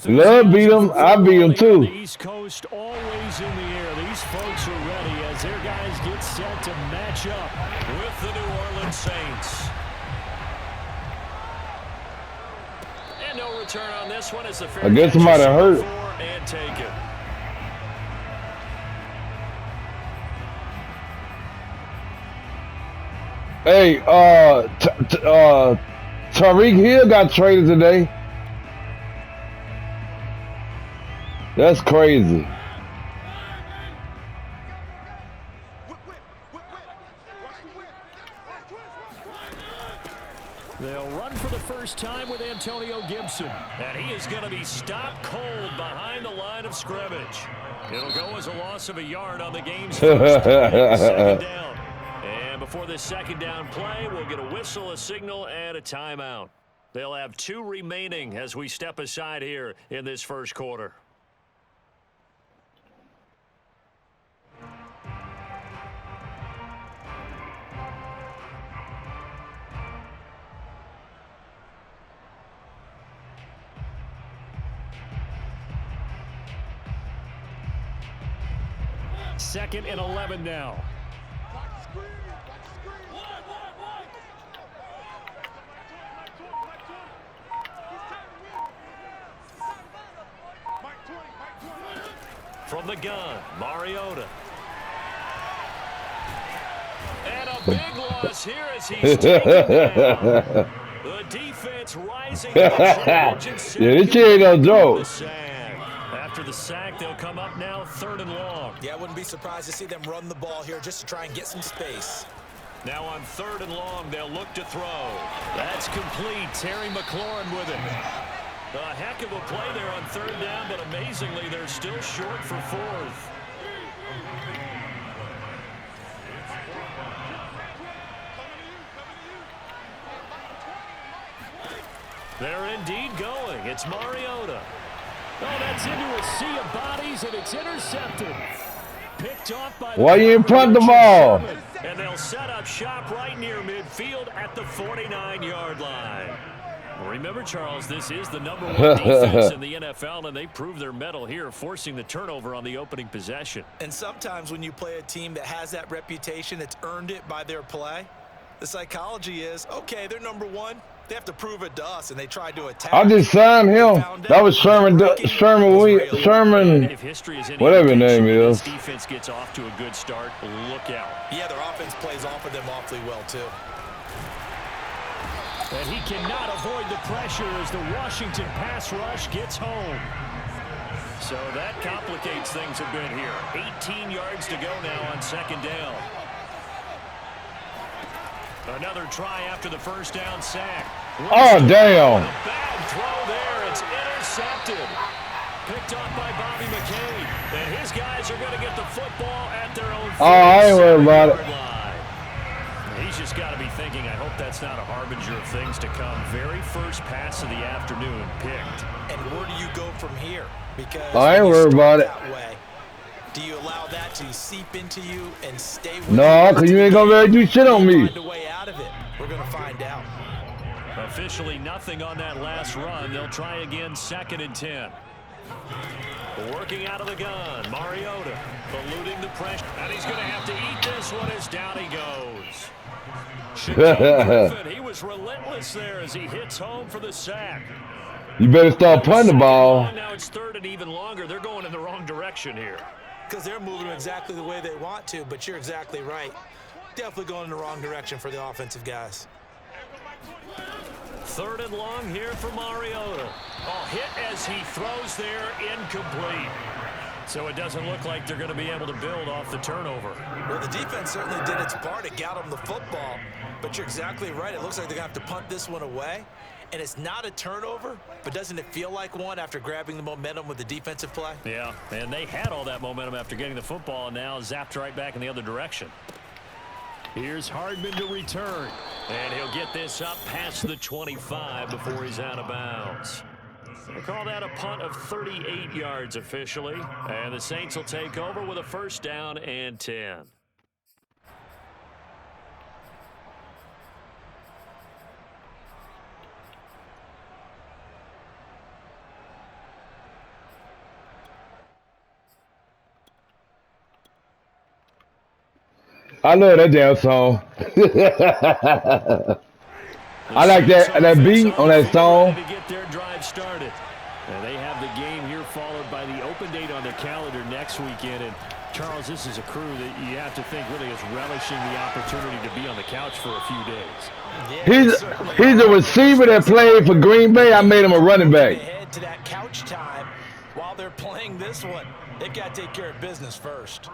Love beat him. I beat him too. The East Coast always in the air. These folks are ready as their guys get set to match up with the New Orleans Saints. And no return on this one as the fair I guess somebody hurt. And take it. Hey, Tyreek Hill got traded today. That's crazy. They'll run for the first time with Antonio Gibson. And he is going to be stopped cold behind the line of scrimmage. It'll go as a loss of a yard on the game's first second down. And before this second down play, we'll get a whistle, a signal, and a timeout. They'll have 2 remaining as we step aside here in this first quarter. Second and 11 now. From the gun, Mariota. And a big loss here as he's taken down. The defense rising to the challenge. Yeah, this shit ain't no joke. After the sack, they'll come up now 3rd and long. Yeah, I wouldn't be surprised to see them run the ball here just to try and get some space. Now on 3rd and long, they'll look to throw. That's complete. Terry McLaurin with it. A heck of a play there on 3rd down, but amazingly, they're still short for 4th. They're indeed going. It's Mariota. Oh, that's into a sea of bodies, and it's intercepted. Picked off by why you ain't punt the ball? And they'll set up shop right near midfield at the 49-yard line. Remember, Charles, this is the #1 defense in the NFL, and they prove their mettle here, forcing the turnover on the opening possession. And sometimes when you play a team that has that reputation, that's earned it by their play, the psychology is, okay, they're #1. They have to prove it to us, and they tried to attack. I just signed him. That was Sherman, whatever his name is. This defense gets off to a good start. Look out. Yeah, their offense plays off of them awfully well, too. And he cannot avoid the pressure as the Washington pass rush gets home. So that complicates things a bit here. 18 yards to go now on 2nd down. Another try after the first down sack. Oh, damn. A bad throw there. It's intercepted. Picked off by Bobby McCain. And his guys are going to get the football at their own 47-yard line. I ain't worried about it. He's just got to be thinking, I hope that's not a harbinger of things to come. Very first pass of the afternoon picked. And where do you go from here? Because I ain't worried about it. Do you allow that to seep into you and stay with No, because you ain't going to be able to do shit on me. Find a way out of it. We're going to find out. Officially nothing on that last run. They'll try again 2nd and 10. Working out of the gun, Mariota eluding the pressure. And he's going to have to eat this one as down he goes. Griffin, he was relentless there as he hits home for the sack. You better start punting the ball. Now it's 3rd and even longer. They're going in the wrong direction here. Because they're moving exactly the way they want to, but you're exactly right. Definitely going in the wrong direction for the offensive guys. 3rd and long here for Mariota. Oh, hit as he throws there, incomplete. So it doesn't look like they're going to be able to build off the turnover. Well, the defense certainly did its part to get them the football, but you're exactly right. It looks like they're going to have to punt this one away. And it's not a turnover, but doesn't it feel like one after grabbing the momentum with the defensive play? Yeah, and they had all that momentum after getting the football, and now zapped right back in the other direction. Here's Hardman to return, and he'll get this up past the 25 before he's out of bounds. They call that a punt of 38 yards officially, and the Saints will take over with a 1st down and 10. I love that damn song. The I like Saints that offense beat on on the that field ready song. to get their drive started. And they have the game here followed by the open date on their calendar next weekend. And Charles, this is a crew that you have to think really is relishing the opportunity to be on the couch for a few days. He's a receiver that played for Green Bay. I made him a running back. Ahead to that couch time while they're playing this one. They've got to take care of business first.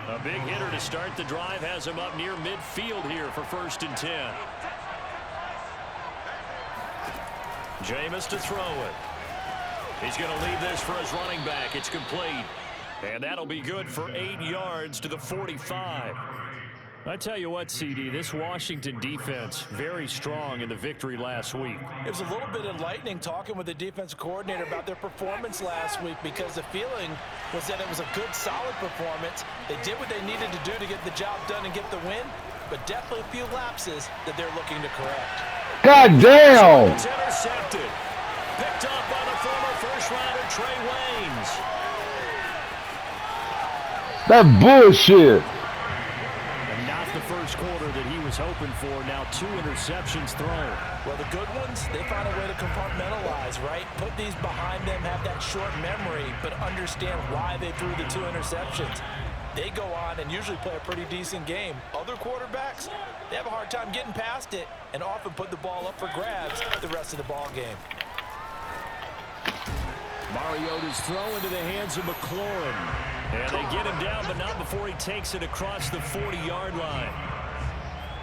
A big hitter to start the drive has him up near midfield here for 1st and 10. Jameis to throw it. He's going to leave this for his running back. It's complete. And that'll be good for 8 yards to the 45. I tell you what, CD, this Washington defense, very strong in the victory last week. It was a little bit enlightening talking with the defensive coordinator about their performance last week because the feeling was that it was a good, solid performance. They did what they needed to do to get the job done and get the win, but definitely a few lapses that they're looking to correct. God damn! It's intercepted. Picked up by the former first-rounder Trey Waynes. That bullshit. And not the first quarter that he was hoping for. Now 2 interceptions thrown. Well, the good ones, they find a way to compartmentalize, right? Put these behind them, have that short memory, but understand why they threw the 2 interceptions. They go on and usually play a pretty decent game. Other quarterbacks, they have a hard time getting past it and often put the ball up for grabs the rest of the ball game. Mariota's throw into the hands of McLaurin. And they get him down, but not before he takes it across the 40-yard line.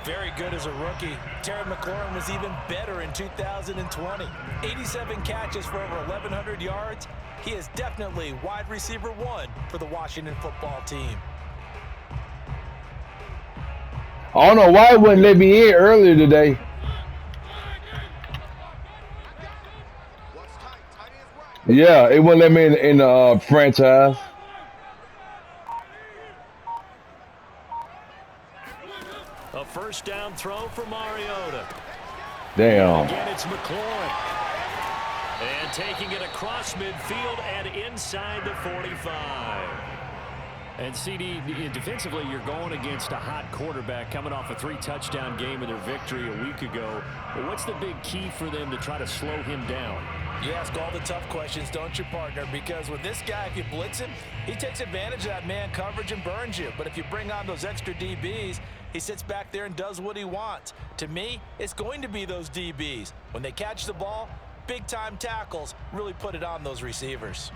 Very good as a rookie. Terry McLaurin was even better in 2020. 87 catches for over 1,100 yards. He is definitely wide receiver 1 for the Washington football team. I don't know why it wouldn't let me in earlier today. Yeah, it wouldn't let me in the franchise. A first down throw for Mariota. Damn. Again, it's McLaurin. And taking it across midfield and inside the 45. And CD, defensively, you're going against a hot quarterback coming off a 3-touchdown game in their victory a week ago. But what's the big key for them to try to slow him down? You ask all the tough questions, don't you, partner? Because with this guy, if you blitz him, he takes advantage of that man coverage and burns you. But if you bring on those extra DBs, he sits back there and does what he wants. To me, it's going to be those DBs. When they catch the ball, big-time tackles really put it on those receivers.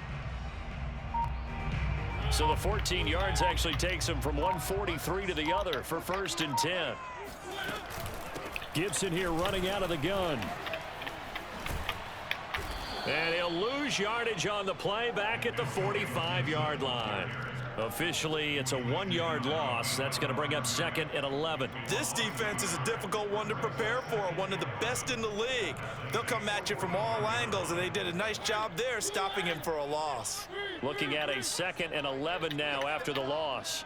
So the 14 yards actually takes him from 143 to the other for 1st and 10. Gibson here running out of the gun. And he'll lose yardage on the play back at the 45-yard line. Officially, it's a 1-yard loss. That's going to bring up 2nd and 11. This defense is a difficult one to prepare for, one of the best in the league. They'll come at you from all angles, and they did a nice job there stopping him for a loss. Looking at a 2nd and 11 now after the loss.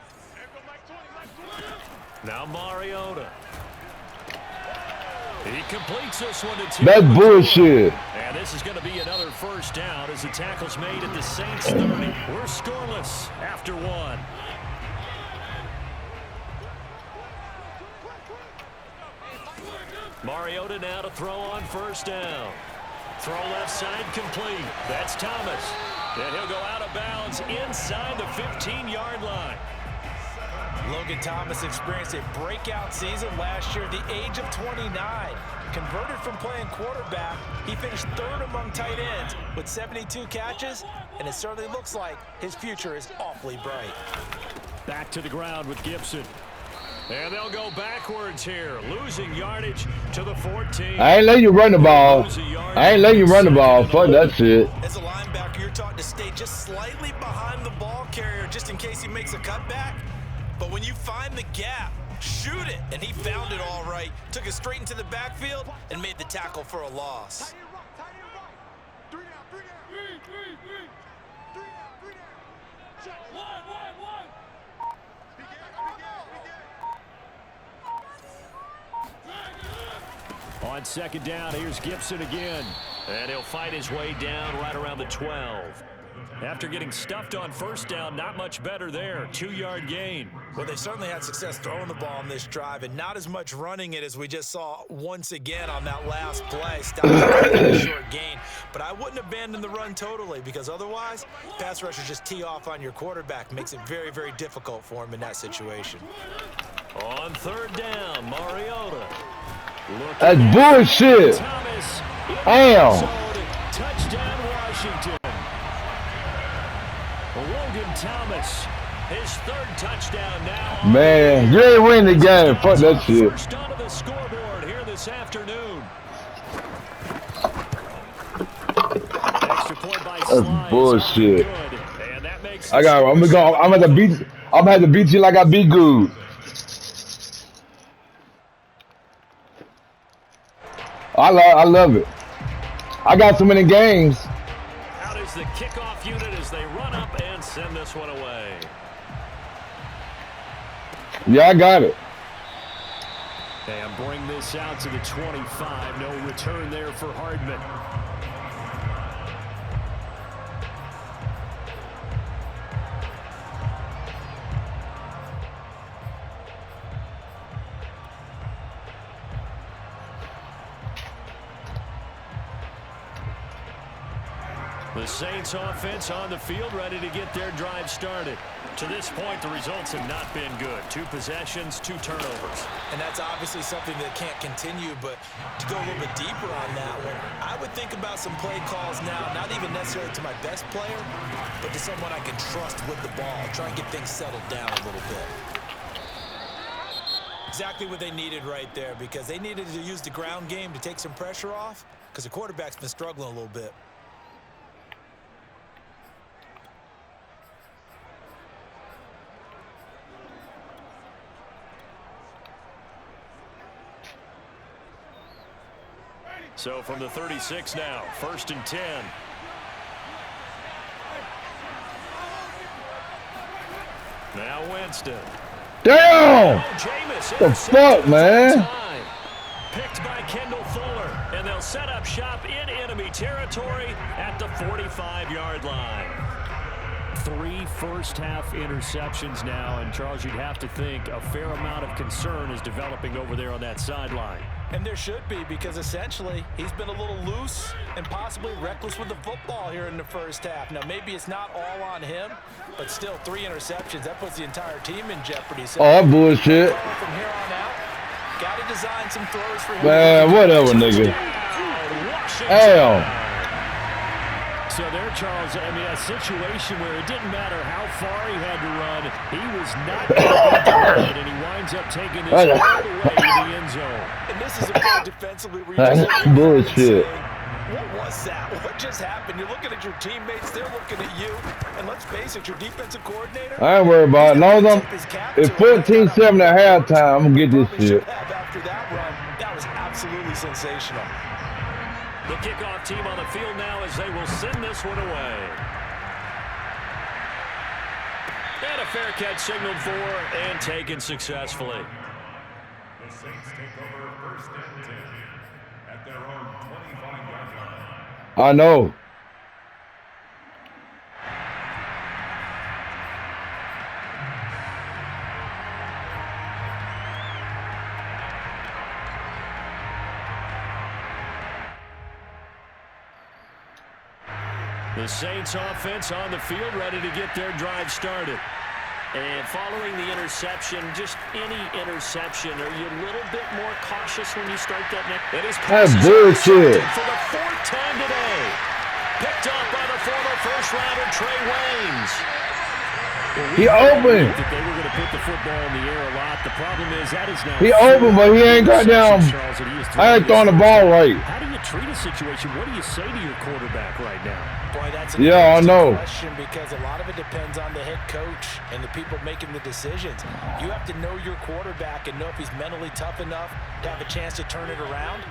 Now Mariota. He completes this one to Tim. That's bullshit. And this is going to be another first down as the tackle's made at the Saints 30. We're scoreless after 1. Mariota now to throw on first down. Throw left side complete. That's Thomas. And he'll go out of bounds inside the 15-yard line. Logan Thomas experienced a breakout season last year at the age of 29. Converted from playing quarterback, he finished 3rd among tight ends with 72 catches, and it certainly looks like his future is awfully bright. Back to the ground with Gibson. And they'll go backwards here, losing yardage to the 14. I ain't letting you run the ball. I ain't letting you run the ball. Fuck that shit. As a linebacker, you're taught to stay just slightly behind the ball carrier just in case he makes a cutback. But when you find the gap, shoot it. And he found it all right. Took it straight into the backfield and made the tackle for a loss. On 2nd down, here's Gibson again. And he'll fight his way down right around the 12. After getting stuffed on first down, not much better there. 2-yard gain. Well, they certainly had success throwing the ball on this drive, and not as much running it as we just saw once again on that last play. Stopped a short gain. But I wouldn't abandon the run totally, because otherwise, pass rushers just tee off on your quarterback. Makes it very, very difficult for him in that situation. On third down, Mariota. That's bullshit. Thomas. Damn. Touchdown, Washington. Logan Thomas, his third touchdown now. Man, you ain't win the game. Fuck that shit. First onto the scoreboard here this afternoon. Extra point by That's bullshit. And that makes I'm gonna have to beat you like I beat Good. I love it. I got so many games. Out is the kickoff unit as they run up and send this one away. Yeah, I got it. And bring this out to the 25. No return there for Hardman. The Saints offense on the field, ready to get their drive started. To this point, the results have not been good. 2 possessions, 2 turnovers. And that's obviously something that can't continue, but to go a little bit deeper on that one, I would think about some play calls now, not even necessarily to my best player, but to someone I can trust with the ball. Try and get things settled down a little bit. Exactly what they needed right there, because they needed to use the ground game to take some pressure off, because the quarterback's been struggling a little bit. So from the 36 now, 1st and 10. Now Winston. Damn! Jameis, The fuck, man? Picked by Kendall Fuller, and they'll set up shop in enemy territory at the 45-yard line. 3 first-half interceptions now, and Charles, you'd have to think a fair amount of concern is developing over there on that sideline. And there should be, because essentially he's been a little loose and possibly reckless with the football here in the first half. Now, maybe it's not all on him, but still 3 interceptions. That puts the entire team in jeopardy. So Oh, bullshit. from here on out, got to design some throws for him. Man, whatever, nigga. Hell. So there, Charles, I mean, a situation where it didn't matter how far he had to run, he was not going to be and he winds up taking this all the way to the end zone. And this is a play defensively where you just bullshit. What was that? What just happened? You're looking at your teammates, they're looking at you, and let's face it, your defensive coordinator. I ain't worried about it. As long as it's 14-7 at halftime, I'm gonna get this shit. After that run, that was absolutely sensational. The kickoff team on the field now as they will send this one away. And a fair catch signaled for and taken successfully. The Saints take over 1st and 10 at their own 25-yard line. I know. The Saints offense on the field, ready to get their drive started. And following the interception, just any interception, are you a little bit more cautious when you start that next? That's bullshit. For the 4th time today. Picked up by the former first-rounder Trey Waynes. He open. That they were going to put the football in the air a lot. The problem is that is now. He open, but he ain't got down. I ain't throwing the ball right. How do you treat a situation? What do you say to your quarterback right now? Boy, that's I know. Question, because a lot of it depends on the head coach and the people making the decisions. You have to know your quarterback and know if he's mentally tough enough to have a chance to turn it around,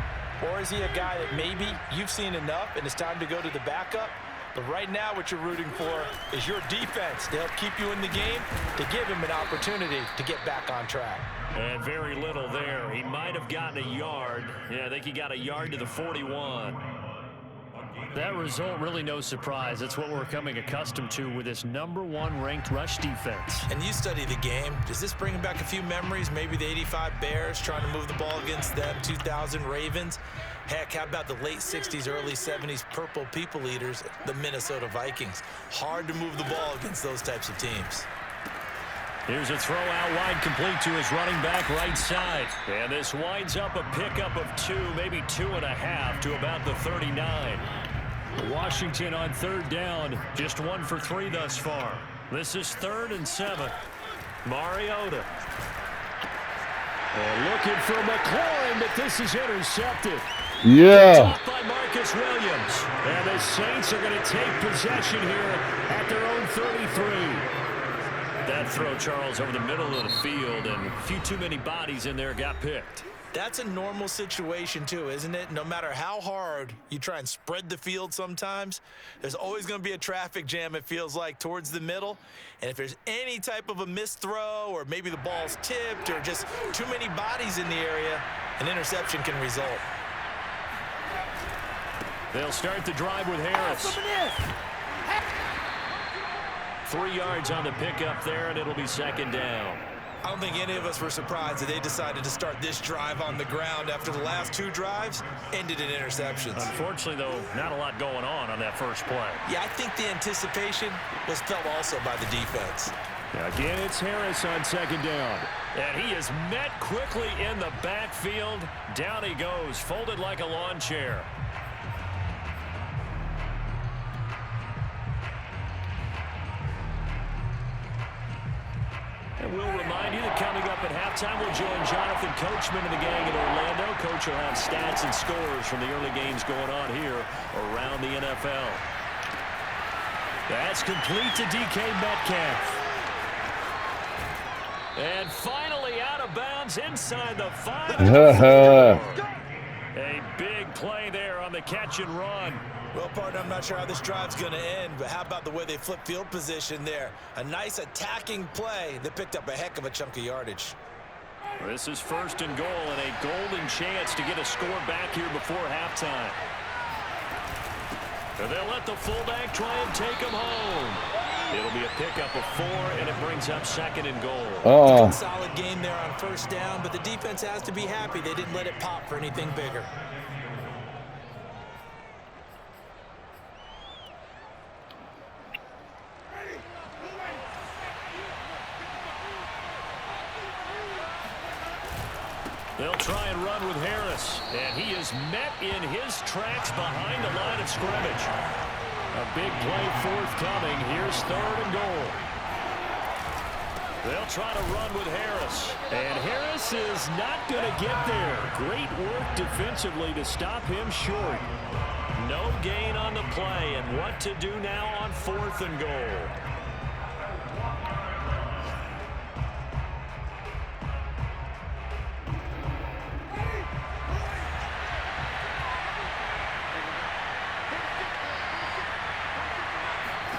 or is he a guy that maybe you've seen enough and it's time to go to the backup? But right now what you're rooting for is your defense to help keep you in the game, to give him an opportunity to get back on track. And very little there. He might have gotten a yard. Yeah, I think he got a yard to the 41. A gain That result really no surprise. That's what we're becoming accustomed to with this #1 ranked rush defense. And you study the game. Does this bring back a few memories? Maybe the '85 Bears trying to move the ball against them, 2000 Ravens. Heck, how about the late 60s, early 70s Purple People Eaters, the Minnesota Vikings? Hard to move the ball against those types of teams. Here's a throw out wide, complete to his running back right side. And this winds up a pickup of 2, maybe 2.5 to about the 39. Washington on 3rd down, just 1 for 3 thus far. This is 3rd and 7. Mariota. And looking for McLaurin, but this is intercepted. Yeah. Top by Marcus Williams. And the Saints are going to take possession here at their own 33. That throw, Charles, over the middle of the field, and a few too many bodies in there got picked. That's a normal situation, too, isn't it? No matter how hard you try and spread the field sometimes, there's always going to be a traffic jam, it feels like, towards the middle. And if there's any type of a missed throw or maybe the ball's tipped or just too many bodies in the area, an interception can result. They'll start the drive with Harris. 3 yards on the pickup there, and it'll be 2nd down. I don't think any of us were surprised that they decided to start this drive on the ground after the last 2 drives ended in interceptions. Unfortunately, though, not a lot going on that first play. Yeah, I think the anticipation was felt also by the defense. Again, it's Harris on 2nd down. And he is met quickly in the backfield. Down he goes, folded like a lawn chair. And we'll remind you that coming up at halftime, we'll join Jonathan Coachman and the gang in Orlando. Coach will have stats and scores from the early games going on here around the NFL. That's complete to DK Metcalf. And finally out of bounds inside the 5. A big play there on the catch and run. Well, partner, I'm not sure how this drive's going to end, but how about the way they flip field position there? A nice attacking play that picked up a heck of a chunk of yardage. This is 1st and goal and a golden chance to get a score back here before halftime. And they'll let the fullback try and take him home. It'll be a pickup of 4, and it brings up 2nd and goal. Solid game there on 1st down, but the defense has to be happy they didn't let it pop for anything bigger. They'll try and run with Harris, and he is met in his tracks behind the line of scrimmage. A big play forthcoming. Here's 3rd and goal. They'll try to run with Harris, and Harris is not going to get there. Great work defensively to stop him short. No gain on the play, and what to do now on 4th and goal.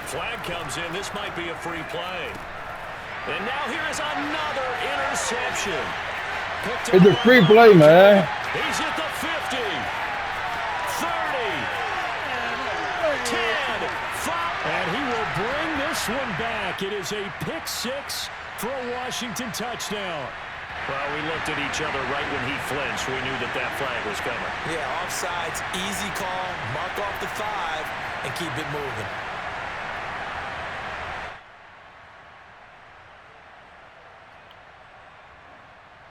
Flag comes in. This might be a free play. And now here is another interception. It's a free play, man. He's at the 50, 30, 10, 5. And he will bring this one back. It is a pick 6 for a Washington touchdown. Well, we looked at each other right when he flinched. We knew that that flag was coming. Yeah, offsides, easy call. Mark off the 5 and keep it moving.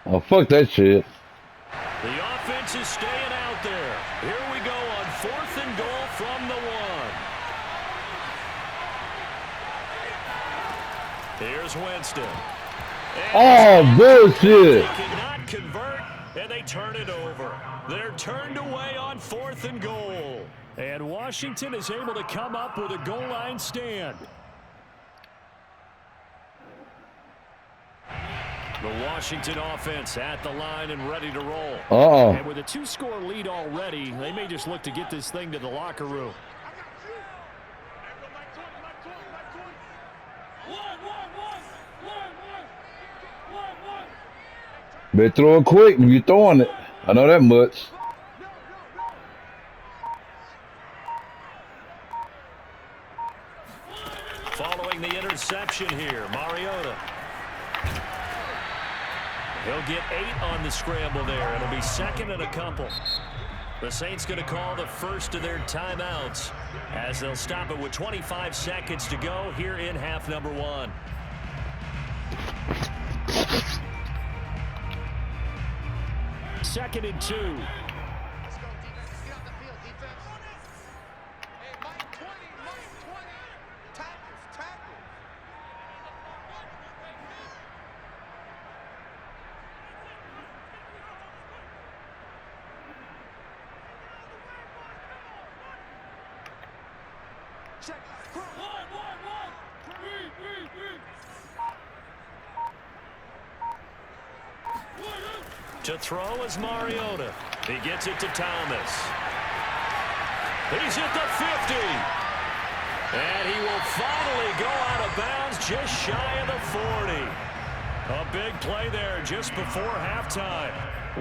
Oh, fuck that shit. The offense is staying out there. Here we go on 4th and goal from the 1. Here's Winston. Oh, bullshit. They cannot convert, and they turn it over. They're turned away on 4th and goal. And Washington is able to come up with a goal line stand. The Washington offense at the line and ready to roll. And with a 2-score lead already, they may just look to get this thing to the locker room. Better throw it quick if you're throwing it. I know that much. Following the interception here, Mariota. He'll get 8 on the scramble there. It'll be second and a couple. The Saints going to call the first of their timeouts as they'll stop it with 25 seconds to go here in half number 1. Second and 2. To throw is Mariota. He gets it to Thomas. He's at the 50. And he will finally go out of bounds just shy of the 40. A big play there just before halftime.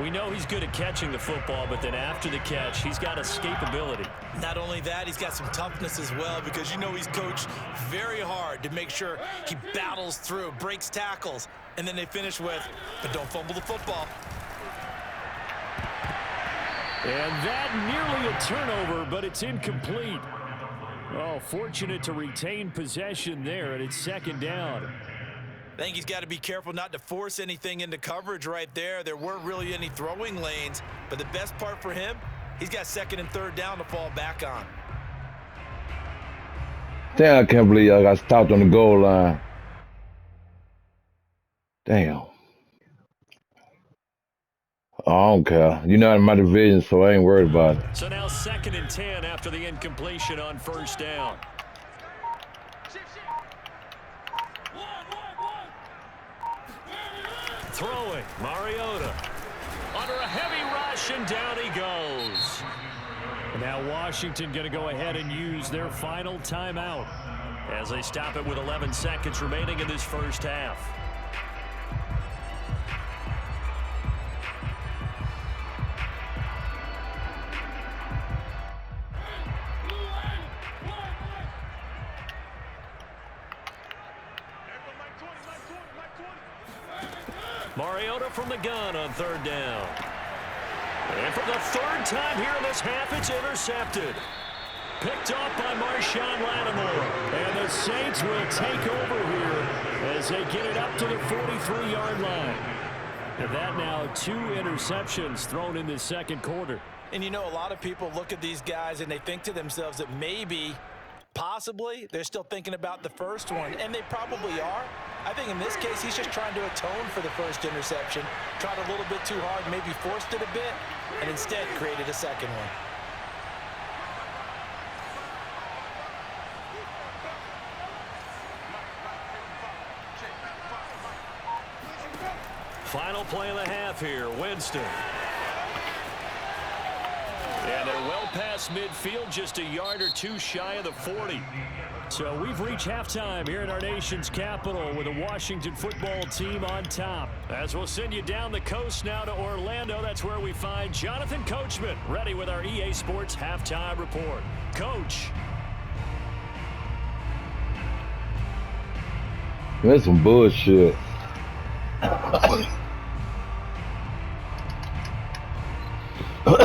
We know he's good at catching the football, but then after the catch, he's got escapability. Not only that, he's got some toughness as well, because you know he's coached very hard to make sure he battles through, breaks tackles, and then they finish with, but don't fumble the football. And that nearly a turnover, but it's incomplete. Oh, fortunate to retain possession there, and it's second down. I think he's got to be careful not to force anything into coverage right there. There weren't really any throwing lanes, but the best part for him, he's got second and third down to fall back on. Damn, I can't believe I got stopped on the goal line. Damn. I don't care. You're not in my division, so I ain't worried about it. So now second and 10 after the incompletion on first down. Throwing, Mariota. Under a heavy rush, and down he goes. And now Washington going to go ahead and use their final timeout as they stop it with 11 seconds remaining in this first half. Mariota from the gun on third down. And for the third time here in this half, it's intercepted. Picked off by Marshawn Lattimore. And the Saints will take over here as they get it up to the 43-yard line. And that now 2 interceptions thrown in the second quarter. And you know, a lot of people look at these guys and they think to themselves that maybe, possibly, they're still thinking about the first one. And they probably are. I think in this case, he's just trying to atone for the first interception. Tried a little bit too hard, maybe forced it a bit, and instead created a second one. Final play of the half here, Winston. And they're well past midfield, just a yard or 2 shy of the 40. So we've reached halftime here in our nation's capital with the Washington football team on top. As we'll send you down the coast now to Orlando, that's where we find Jonathan Coachman ready with our EA Sports halftime report. Coach. That's some bullshit. All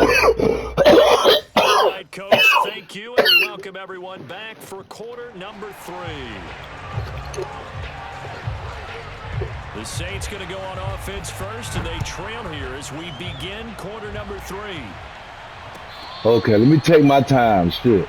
right, Coach, thank you, and we welcome everyone back for quarter number 3. The Saints going to go on offense first, and they trail here as we begin quarter number 3. Okay, let me take my time. Shit.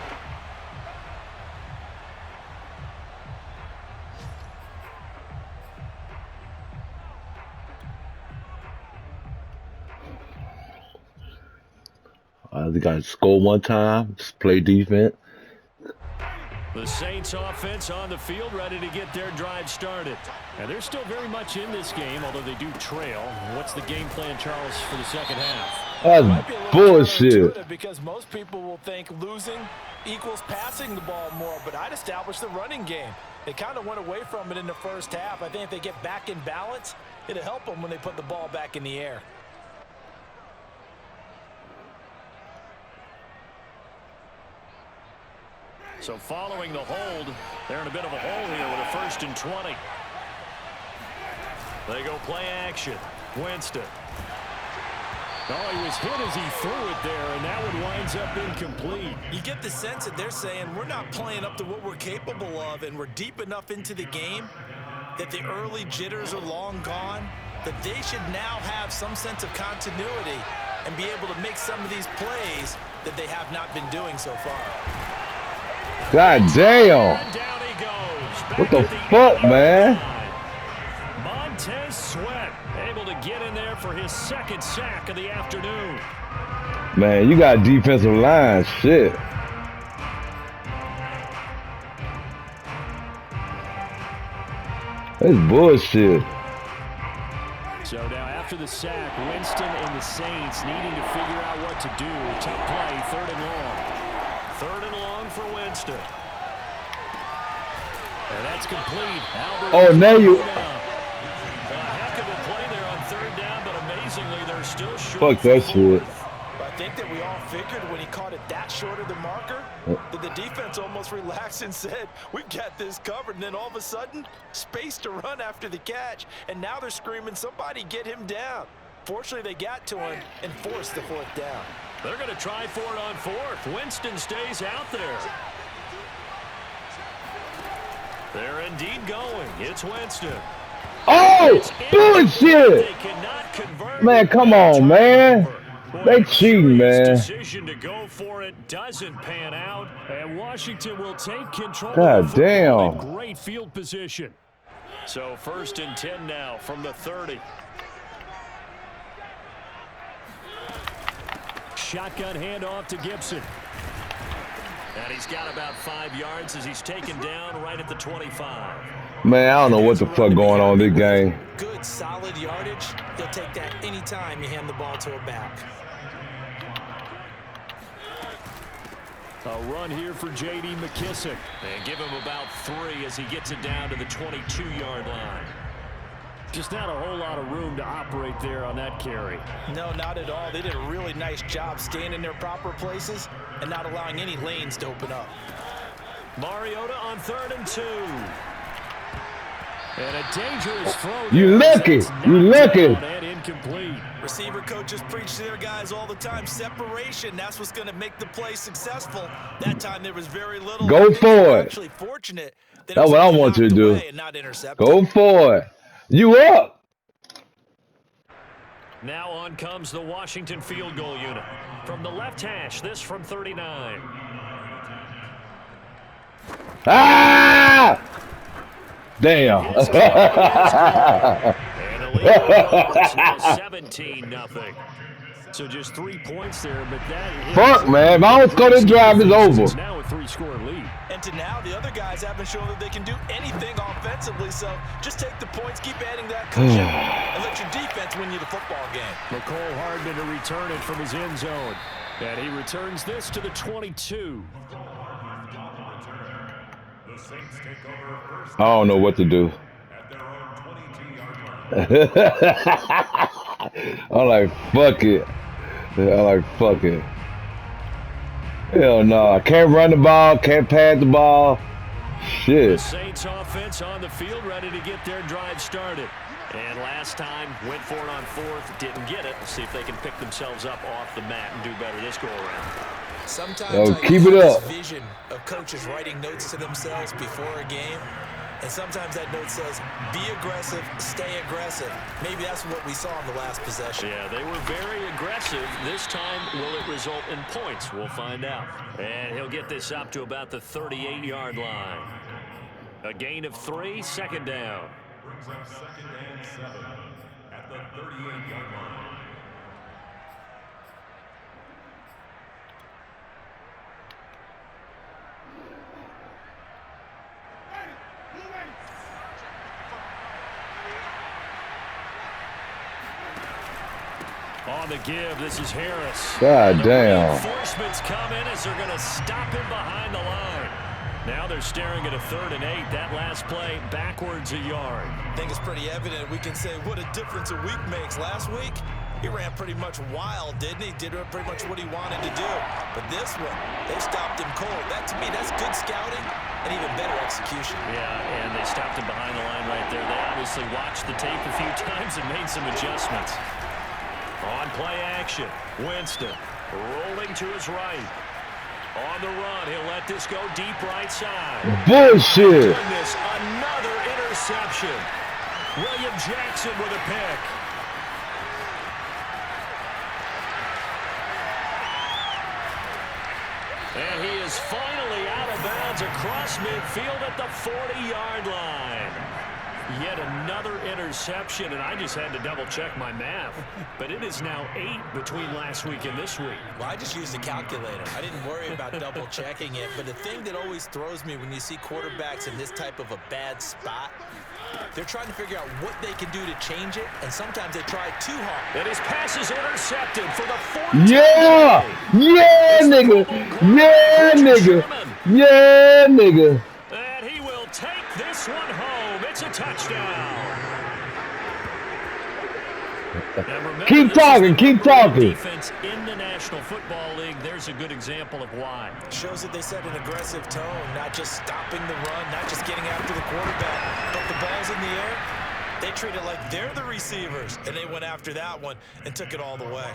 They got to score one time, just play defense. The Saints offense on the field, ready to get their drive started. And they're still very much in this game, although they do trail. What's the game plan, Charles, for the second half? That's bullshit. Because most people will think losing equals passing the ball more, but I'd establish the running game. They kind of went away from it in the first half. I think if they get back in balance, it'll help them when they put the ball back in the air. So following the hold, they're in a bit of a hole here with a 1st and 20. They go play action. Winston. Oh, he was hit as he threw it there, and that one winds up incomplete. You get the sense that they're saying we're not playing up to what we're capable of, and we're deep enough into the game that the early jitters are long gone, that they should now have some sense of continuity and be able to make some of these plays that they have not been doing so far. God damn. And down he goes. What the fuck, man? Montez Sweat able to get in there for his 2nd sack of the afternoon. Man, you got defensive line. Shit. That's bullshit. So now after the sack, Winston and the Saints needing to figure out what to do. Tough play, 3rd and long. 3rd and long for Winston. And that's complete. Albert Oh, now you. a heck of a play there on 3rd down, but amazingly they're still short. Fuck that shit. I think that we all figured when he caught it that short of the marker that the defense almost relaxed and said, we've got this covered. And then all of a sudden, space to run after the catch. And now they're screaming, somebody get him down. Fortunately, they got to him and forced the 4th down. They're going to try for it on 4th. Winston stays out there. They're indeed going. It's Winston. Oh, bullshit. They cannot convert. Man, come on, man. They cheating, man. Decision to go for it doesn't pan out, and Washington will take control. God of the football damn. in great field position. So 1st and 10 now from the 30. Shotgun handoff to Gibson. And he's got about 5 yards as he's taken down right at the 25. Man, I don't know what the fuck going on in this game. Good, solid yardage. They'll take that anytime you hand the ball to a back. A run here for J.D. McKissick. And give him about 3 as he gets it down to the 22-yard line. Just not a whole lot of room to operate there on that carry. No, not at all. They did a really nice job staying in their proper places and not allowing any lanes to open up. Mariota on 3rd and 2. And a dangerous throw. You lucky. You lucky. And incomplete. Receiver coaches preach to their guys all the time. Separation, that's what's going to make the play successful. That time there was very little. Go for it. Actually fortunate that That's what I want you to do. and not intercepted. Go for it. You up. Now on comes the Washington field goal unit. From the left hash, this from 39. Ah! Damn. And the lead is now 17-0. So just 3 points there, but that Fuck, man. If I don't score this drive, it's over. It's now a 3-score lead. And to now, the other guys haven't shown that they can do anything offensively, so just take the points, keep adding that cushion, and let your defense win you the football game. McCole Hardman to return it from his end zone. And he returns this to the 22. The Saints take over first I don't know what to do. at their own 22-yard line. I'm like, fuck it. I'm like, fuck it. Hell no. I can't run the ball, can't pass the ball. The Shit. Saints offense on the field, ready to get their drive started. And last time, went for it on 4th, didn't get it. See if they can pick themselves up off the mat and do better this go-around. Sometimes I keep get it this up. vision of coaches writing notes to themselves before a game, and sometimes that note says, be aggressive, stay aggressive. Maybe that's what we saw in the last possession. Yeah, they were very aggressive. This time, will it result in points? We'll find out. And he'll get this up to about the 38-yard line. A gain of 3, 2nd down. Brings up 2nd and 7 at the 38-yard line. On the give, this is Harris. God And the damn. reinforcements come in as they're going to stop him behind the line. Now they're staring at a 3rd and 8. That last play, backwards a yard. I think it's pretty evident. We can say what a difference a week makes. Last week, He ran pretty much wild, didn't he? Did pretty much what he wanted to do. But this one, they stopped him cold. That, to me, that's good scouting and even better execution. Yeah, and they stopped him behind the line right there. They obviously watched the tape a few times and made some adjustments. On play action, Winston rolling to his right. On the run, he'll let this go deep right side. Bullshit. Goodness, another interception. William Jackson with a pick. And he is finally out of bounds across midfield at the 40-yard line. Yet another interception, and I just had to double-check my math. But it is now 8 between last week and this week. Well, I just used a calculator. I didn't worry about double-checking it. But the thing that always throws me when you see quarterbacks in this type of a bad spot, they're trying to figure out what they can do to change it, and sometimes they try too hard. And his pass is intercepted for the 4th Yeah! Yeah, nigga! Yeah, nigga! Yeah, nigga! And he will take this one home. It's a touchdown. Keep talking, keep talking. Defense in the National Football League, there's a good example of why. Shows that they set an aggressive tone, not just stopping the run, not just getting after the quarterback, but the ball's in the air. They treat it like they're the receivers, and they went after that one and took it all the way.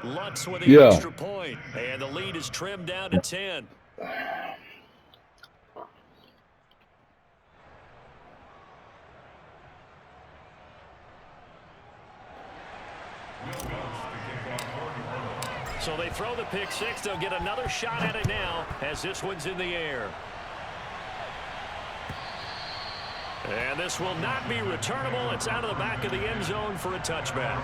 Lutz with the extra point, and the lead is trimmed down to 10. So they throw the pick six. They'll get another shot at it now as this one's in the air. And this will not be returnable. It's out of the back of the end zone for a touchback.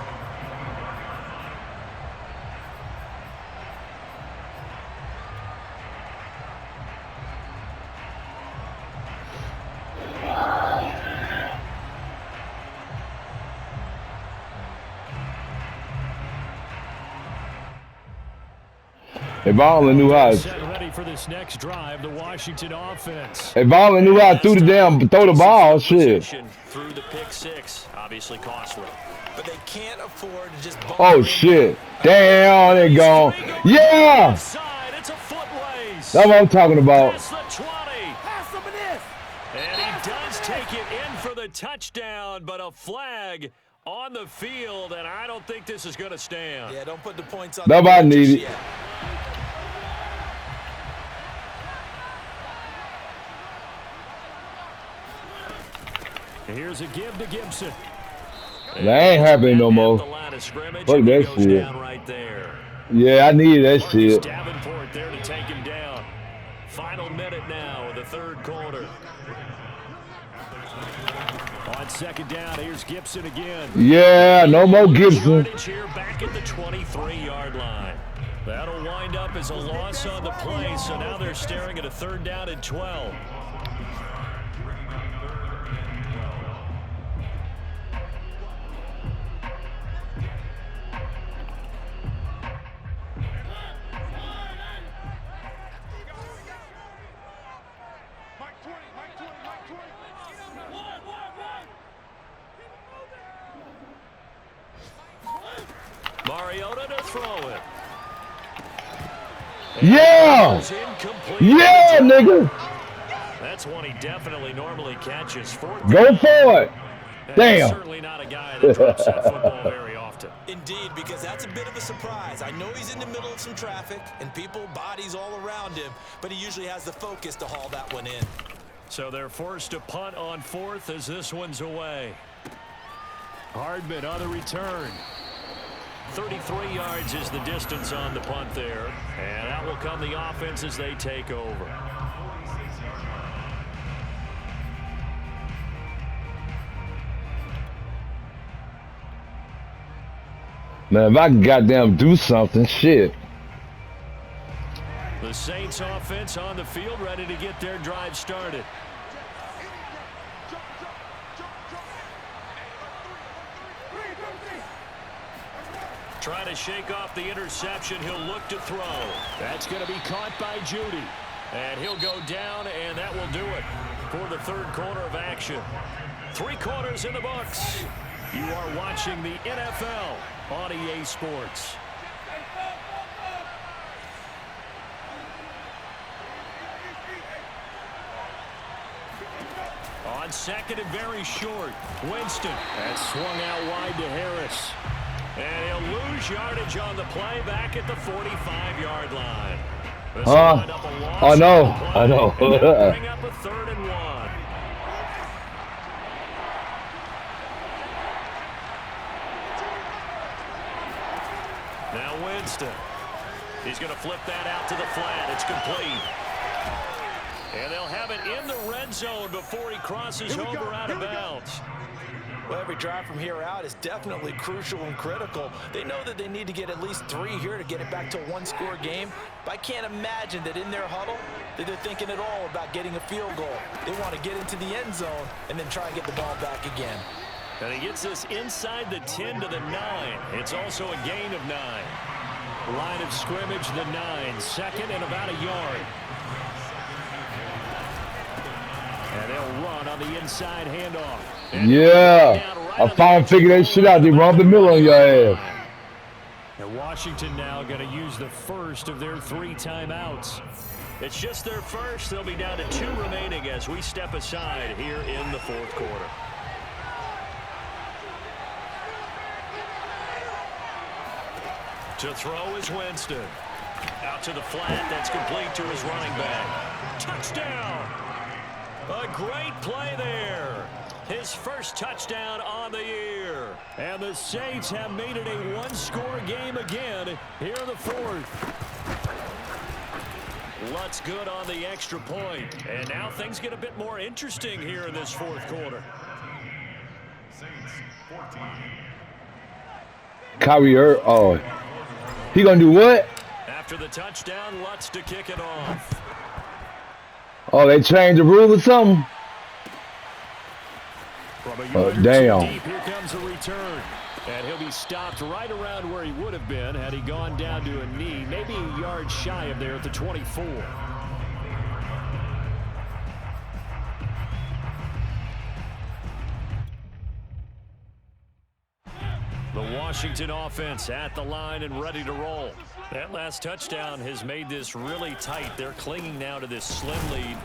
If I only knew how. Ready for this next drive, the Washington offense. If I only knew how to throw the ball, shit. Through the pick six, obviously costly. But they can't afford to just bump. Oh shit! Damn, they're gone. Yeah. It's a foot race. That's what I'm talking about. Past the 20. And he does take it in for the touchdown, but a flag on the field, and I don't think this is going to stand. Yeah, don't put the points on. Nobody needs it. Yet. Here's a give to Gibson. That ain't happening no more. Fuck that shit. Right there. Yeah, I need that shit. Davenport there to take him down. Final minute now of the third quarter. On second down, here's Gibson again. Yeah, no more Gibson. Here back at the 23-yard line. That'll wind up as a loss on the play, so now they're staring at a third down and 12. Mariota to throw it. Yeah! Yeah, nigga! That's one he definitely normally catches. Go for it! Damn! Certainly not a guy that drops that football very often. Indeed, because that's a bit of a surprise. I know he's in the middle of some traffic and people, bodies all around him, but he usually has the focus to haul that one in. So they're forced to punt on fourth as this one's away. Hardman on the return. 33 yards is the distance on the punt there. And out will come the offense as they take over. Man, if I can goddamn do something, shit. The Saints offense on the field ready to get their drive started. Trying to shake off the interception. He'll look to throw. That's going to be caught by Judy. And he'll go down, and that will do it for the third quarter of action. 3 quarters in the books. You are watching the NFL on EA Sports. On second and very short, Winston. That's swung out wide to Harris. And he'll lose yardage on the play back at the 45-yard line. I know. Bring up a 3rd and 1. Now Winston. He's going to flip that out to the flat. It's complete. And they'll have it in the red zone before he crosses over out of bounds. Well, every drive from here out is definitely crucial and critical. They know that they need to get at least 3 here to get it back to a one-score game. But I can't imagine that in their huddle that they're thinking at all about getting a field goal. They want to get into the end zone and then try and get the ball back again. And he gets this inside the 10 to the 9. It's also a gain of 9. Line of scrimmage, the 9. Second and about a yard. And they'll run on the inside handoff. And I finally figured that shit out. They run the middle on your ass. And Washington now going to use the first of their 3 timeouts. It's just their first. They'll be down to 2 remaining as we step aside here in the 4th quarter. To throw is Winston. Out to the flat. That's complete to his running back. Touchdown! A great play there. His first touchdown on the year. And the Saints have made it a one-score game again here in the 4th. Lutz good on the extra point. And now things get a bit more interesting here in this 4th quarter. Saints 14. Kyrie, he gonna do what? After the touchdown, Lutz to kick it off. Oh, they changed the rule or something? Damn. Deep, here comes a return. And he'll be stopped right around where he would have been had he gone down to a knee, maybe a yard shy of there at the 24. The Washington offense at the line and ready to roll. That last touchdown has made this really tight. They're clinging now to this slim lead.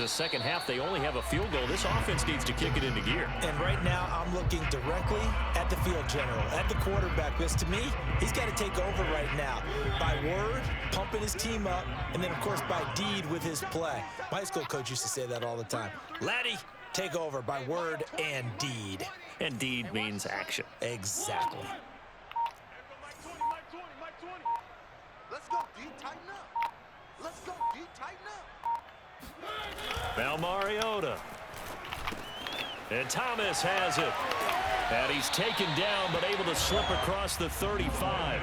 Second half, they only have a field goal. This offense needs to kick it into gear. And right now, I'm looking directly at the field general, at the quarterback, because to me, he's got to take over right now. By word, pumping his team up, and then, of course, by deed with his play. My high school coach used to say that all the time. Laddie, take over by word and deed. And deed means action. Exactly. Let's go, D. Tighten up. Let's go, D. Tighten up. Now Mariota. And Thomas has it. And he's taken down, but able to slip across the 35.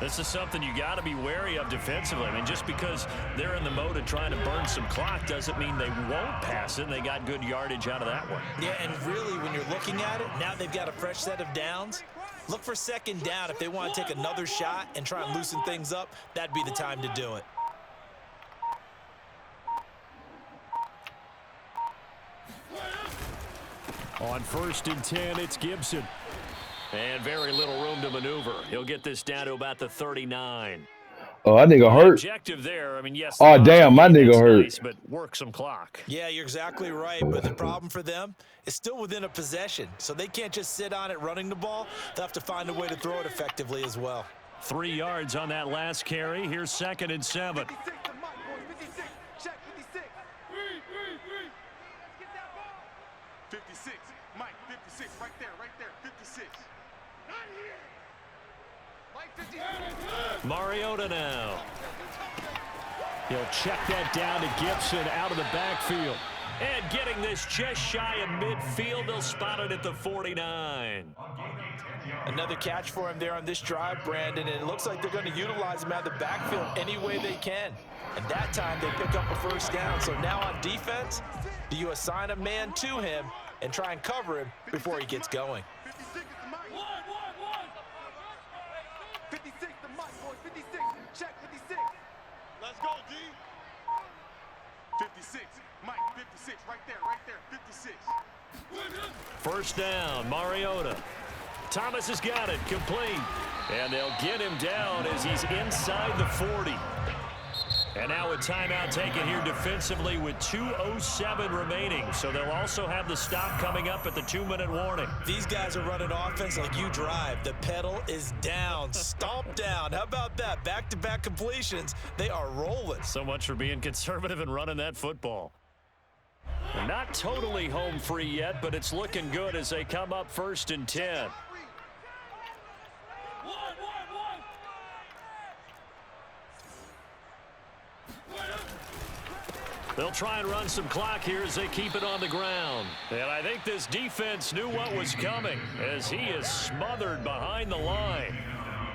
This is something you got to be wary of defensively. I mean, just because they're in the mode of trying to burn some clock doesn't mean they won't pass it. And they got good yardage out of that one. Yeah, and really, when you're looking at it, now they've got a fresh set of downs. Look for second down. If they want to take another shot and try and loosen things up, that'd be the time to do it. On 1st and 10, it's Gibson. And very little room to maneuver. He'll get this down to about the 39. Oh, that nigga hurt. Objective there. I mean, yes. Oh, damn, my nigga hurt. Nice, but work some clock. Yeah, you're exactly right. But the problem for them is still within a possession. So they can't just sit on it running the ball. They'll have to find a way to throw it effectively as well. 3 yards on that last carry. Here's 2nd and 7. 56 to Mike, boys. 56. Check 56. 56. Mike, 56. Right there. 56. Mike, 56. Mariota now. He'll check that down to Gibson out of the backfield. And getting this just shy of midfield, they'll spot it at the 49. Another catch for him there on this drive, Brandon, and it looks like they're going to utilize him out of the backfield any way they can. And that time they pick up a first down. So now on defense, do you assign a man to him and try and cover him before he gets going? 56 to Mike. 56 to Mike, boys. 56. Check 56. Let's go, D. 56. Mike, 56. Right there. 56. first down. Mariota. Thomas has got it. Complete. And they'll get him down as he's inside the 40. And now a timeout taken here defensively with 2:07 remaining. So they'll also have the stop coming up at the 2-minute warning. These guys are running offense like you drive. The pedal is down. Stomp down. How about that? Back-to-back completions. They are rolling. So much for being conservative and running that football. They're not totally home free yet, but it's looking good as they come up 1st and 10. They'll try and run some clock here as they keep it on the ground. And I think this defense knew what was coming as he is smothered behind the line.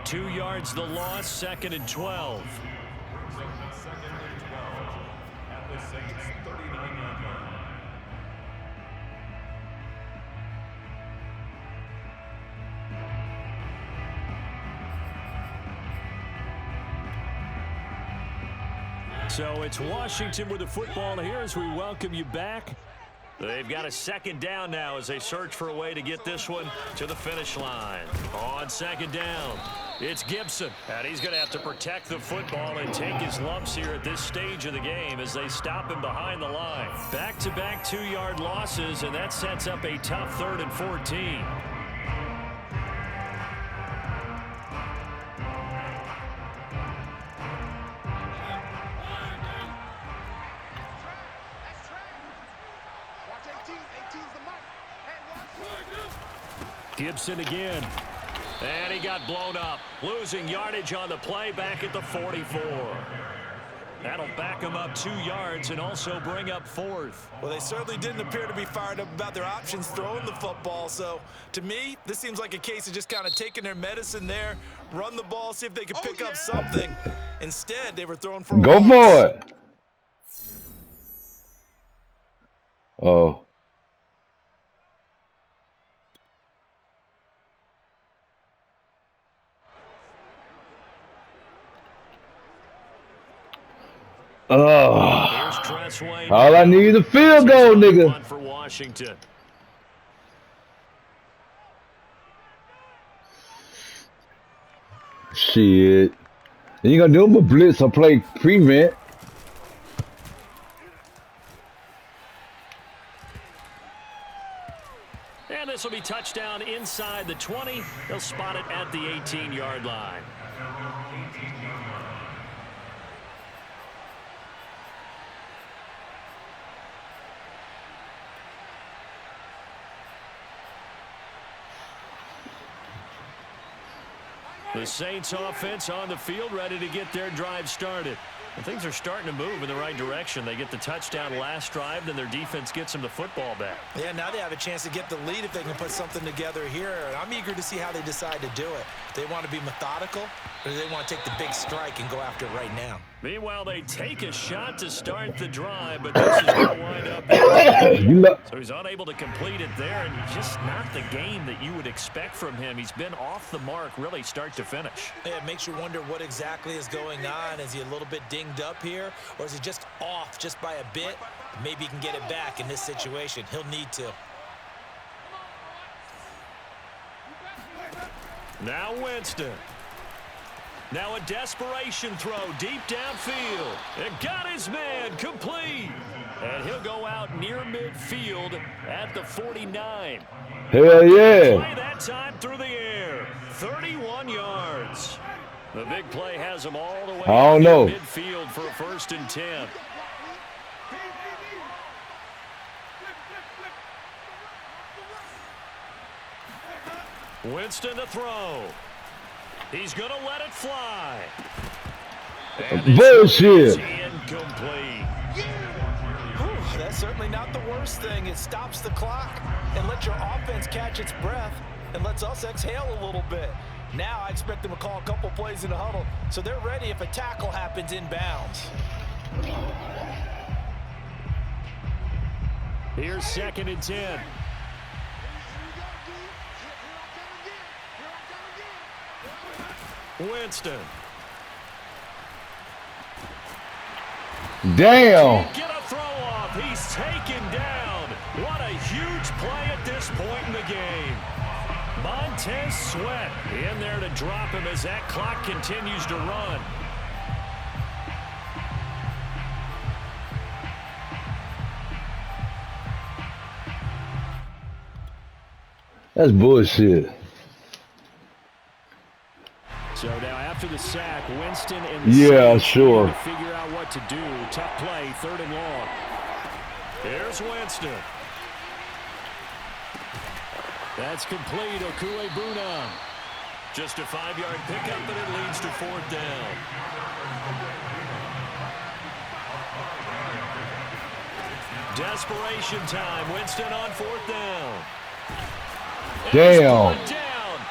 2 yards the loss, 2nd and 12. So it's Washington with the football here as we welcome you back. They've got a 2nd down now as they search for a way to get this one to the finish line. On 2nd down, it's Gibson. And he's going to have to protect the football and take his lumps here at this stage of the game as they stop him behind the line. Back-to-back 2-yard losses, and that sets up a tough 3rd and 14. Gibson again. And he got blown up. Losing yardage on the play back at the 44. That'll back him up 2 yards and also bring up 4th. Well, they certainly didn't appear to be fired up about their options throwing the football. So, to me, this seems like a case of just kind of taking their medicine there, run the ball, see if they can pick up something. Instead, they were throwing for a Go loss. for it. Oh. All I need is a field goal, nigga. For Washington. Shit. You gonna do him a blitz or play prevent? And this will be touchdown inside the 20. They'll spot it at the 18-yard line. The Saints offense on the field ready to get their drive started. And things are starting to move in the right direction. They get the touchdown last drive, then their defense gets them the football back. Yeah, now they have a chance to get the lead if they can put something together here. And I'm eager to see how they decide to do it. Do they want to be methodical, or do they want to take the big strike and go after it right now? Meanwhile, they take a shot to start the drive, but this is going to wind up. So he's unable to complete it there, and just not the game that you would expect from him. He's been off the mark really start to finish. Yeah, it makes you wonder what exactly is going on. Is he a little bit dinged up here, or is he just off just by a bit? Maybe he can get it back in this situation. He'll need to. Now Winston. Now a desperation throw deep downfield. And got his man complete. And he'll go out near midfield at the 49. Hell yeah. Play that time through the air. 31 yards. The big play has him all the way I don't know. midfield for a 1st and 10. Winston to throw. He's going to let it fly. And bullshit. Incomplete. Whew, that's certainly not the worst thing. It stops the clock and lets your offense catch its breath and lets us exhale a little bit. Now I expect them to call a couple plays in the huddle, so they're ready if a tackle happens inbounds. Here's 2nd and 10. Winston. Damn. Get a throw off. He's taken down. What a huge play at this point in the game. Montez Sweat in there to drop him as that clock continues to run. That's bullshit. So now after the sack, Winston and Yeah, sure. to figure out what to do. Tough play, 3rd and long. Here's Winston. That's complete. Okue-Bunam. Just a 5-yard pickup, and it leads to 4th down. Desperation time. Winston on 4th down. Damn.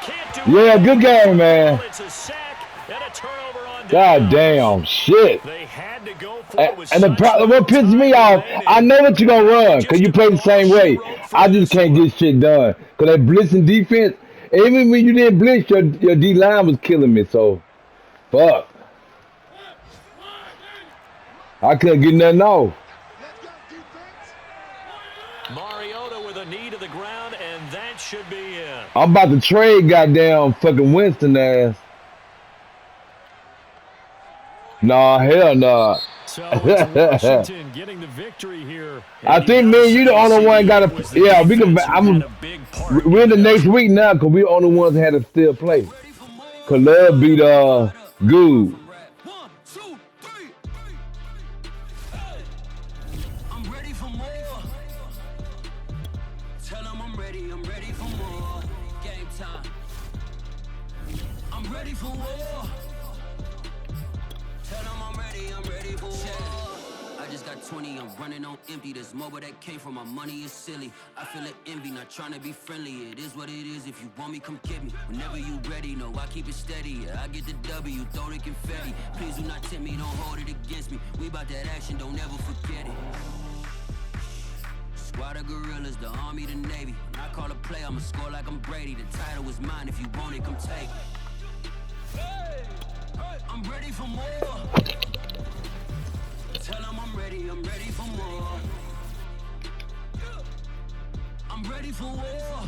Can't do Yeah, good game, man. It's a sack and a turnover on God damn, shit. They had to go for it with And the problem, what pisses me off, I know what you're going to run because you play the same way. I just can't get shit done because that blitzing defense, even when you didn't blitz, your D-line was killing me, so fuck. I couldn't get nothing off. Mariota with a knee to the ground, and that should be it. I'm about to trade goddamn fucking Winston ass. Nah, hell nah. So it's Washington getting the victory here. I think me and you the only one got to. Yeah, we can. We're in the next week now because we the only ones that had to still play. Cause Love beat Good. I'm ready for more. Tell them I'm ready for more. Game time. I'm ready for war. Tell them I'm ready for war. I just got 20, I'm running on empty. This mobile that came from my money is silly. I feel it envy, not trying to be friendly. It is what it is, if you want me, come get me. Whenever you ready, no, I keep it steady. Yeah, I get the W, throw the confetti. Please do not tempt me, don't hold it against me. We about that action, don't ever forget it. Squad of gorillas, the army, the navy. When I call a play, I'ma score like I'm Brady. The title is mine, if you want it, come take it. I'm ready for more. Tell them I'm ready for more. I'm ready for war.